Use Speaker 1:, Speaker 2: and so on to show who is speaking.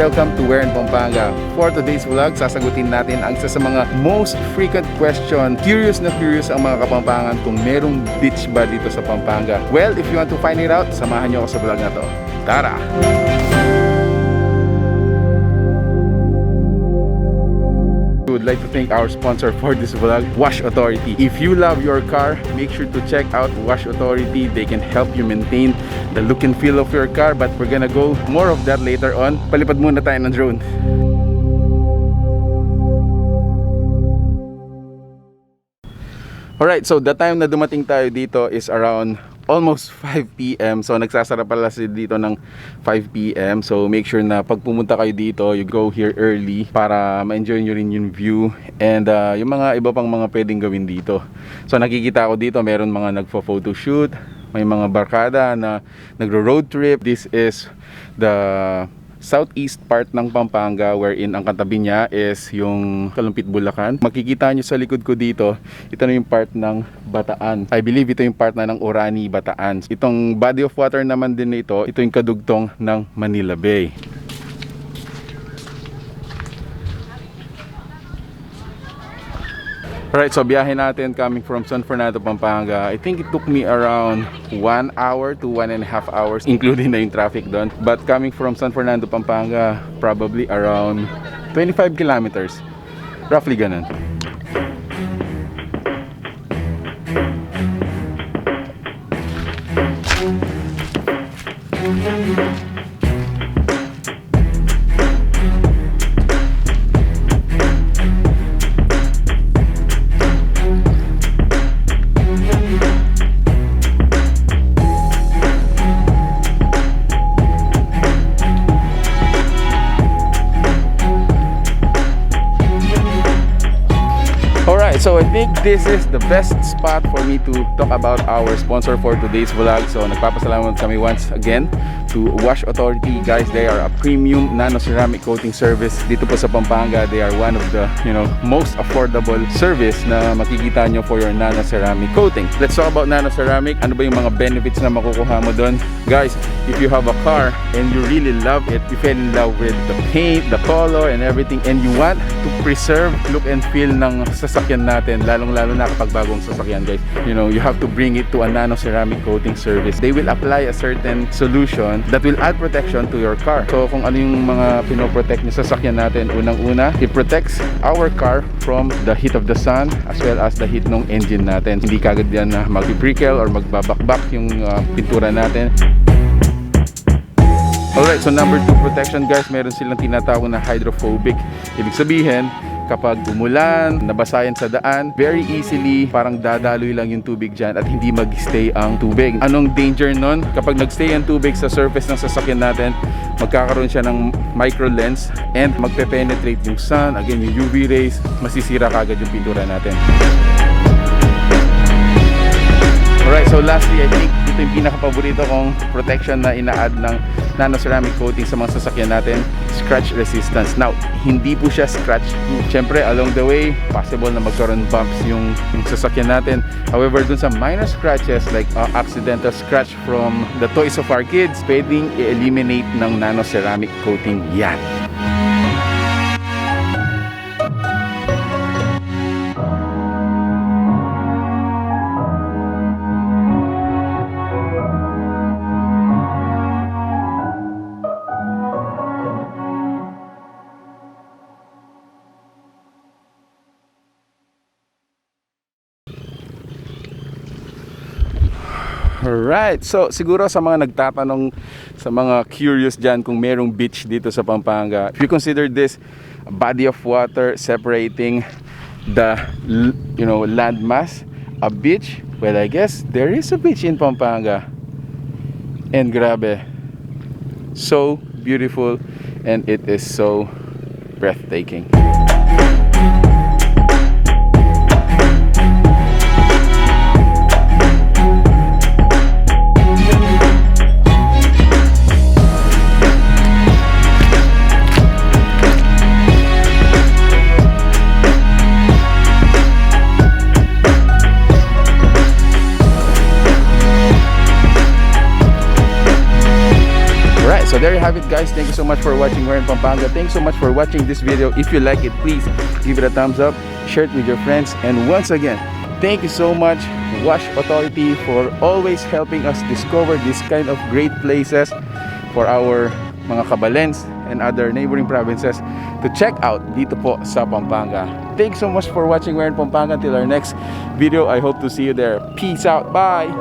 Speaker 1: welcome to Where in Pampanga. For today's vlog, sasagutin natin ang isa sa mga most frequent question. Curious na curious ang mga Kapampangan kung merong beach ba dito sa Pampanga. Well, if you want to find it out, samahan nyo ako sa vlog na to. Tara! Would like to thank our sponsor for this vlog, Wash Autority. If you love your car, make sure to check out Wash Autority. They can help you maintain the look and feel of your car, but we're gonna go more of that later on. Palipad muna tayo ng drone. Alright, so the time na dumating tayo dito is around almost 5 PM. So nagsasara pala dito ng 5 PM. So make sure na pag pumunta kayo dito, you go here early para ma-enjoy nyo rin yung view and yung mga iba pang mga pwedeng gawin dito. So nakikita ko dito meron mga nagpo-photoshoot, may mga barkada na nagro-road trip. This is the southeast part ng Pampanga, wherein ang katabi niya is yung Kalumpit, Bulacan. Makikita nyo sa likod ko dito, ito na yung part ng Bataan. I believe ito yung part na ng Orani, Bataan. Itong body of water naman din ito yung kadugtong ng Manila Bay. Alright, so biyahe natin coming from San Fernando, Pampanga. I think it took me around 1 hour to 1.5 hours, including na yung traffic doon. But coming from San Fernando, Pampanga, probably around 25 kilometers. Roughly ganun. So I think this is the best spot for me to talk about our sponsor for today's vlog. So nagpapasalamat kami once again to Wash Authority. Guys, they are a premium nano ceramic coating service dito po sa Pampanga. They are one of the most affordable service na makikita nyo for your nano ceramic coating. Let's talk about nano ceramic. Ano ba yung mga benefits na makukuha mo doon? Guys, if you have a car and you really love it, you fell in love with the paint, the color and everything, and you want to preserve look and feel ng sasakyan natin, lalong-lalo na kapag bagong sasakyan, guys, you have to bring it to a nano ceramic coating service. They will apply a certain solution that will add protection to your car. So kung ano yung mga pinoprotect nyo sa sasakyan natin, unang-una, it protects our car from the heat of the sun as well as the heat ng engine natin. Hindi kagad yan na mag-prickle or magbabakbak yung pintura natin. Alright, so number 2 protection, guys, meron silang tinatawag na hydrophobic. Ibig sabihin, kapag umulan, nabasayan sa daan, very easily parang dadaloy lang yung tubig dyan at hindi mag-stay ang tubig. Anong danger nun? Kapag nag-stay ang tubig sa surface ng sasakyan natin, magkakaroon siya ng micro lens and magpe-penetrate yung sun, again yung UV rays, masisira kagad yung pintura natin. Alright, so lastly, I think ito yung pinaka-paborito kong protection na ina-add ng nano ceramic coating sa mga sasakyan natin, scratch resistance. Now, hindi po siya scratch. Siyempre, along the way, possible na magkaroon bumps yung sasakyan natin. However, dun sa minor scratches like accidental scratch from the toys of our kids, pwedeng i-eliminate ng nano ceramic coating yan. Alright, so siguro sa mga nagtatanong, sa mga curious dyan kung merong beach dito sa Pampanga, if you consider this a body of water separating the landmass, a beach, well, I guess there is a beach in Pampanga. And grabe, so beautiful and it is so breathtaking. So there you have have it, guys. Thank you so much for watching. We're in Pampanga. Thanks so much for watching this video. If you like it, please give it a thumbs up, share it with your friends, and once again, thank you so much, Wash Authority, for always helping us discover this kind of great places for our mga kabalens and other neighboring provinces to check out dito po sa Pampanga. Thanks so much for watching. We're in Pampanga. Till our next video, I hope to see you there. Peace out. Bye!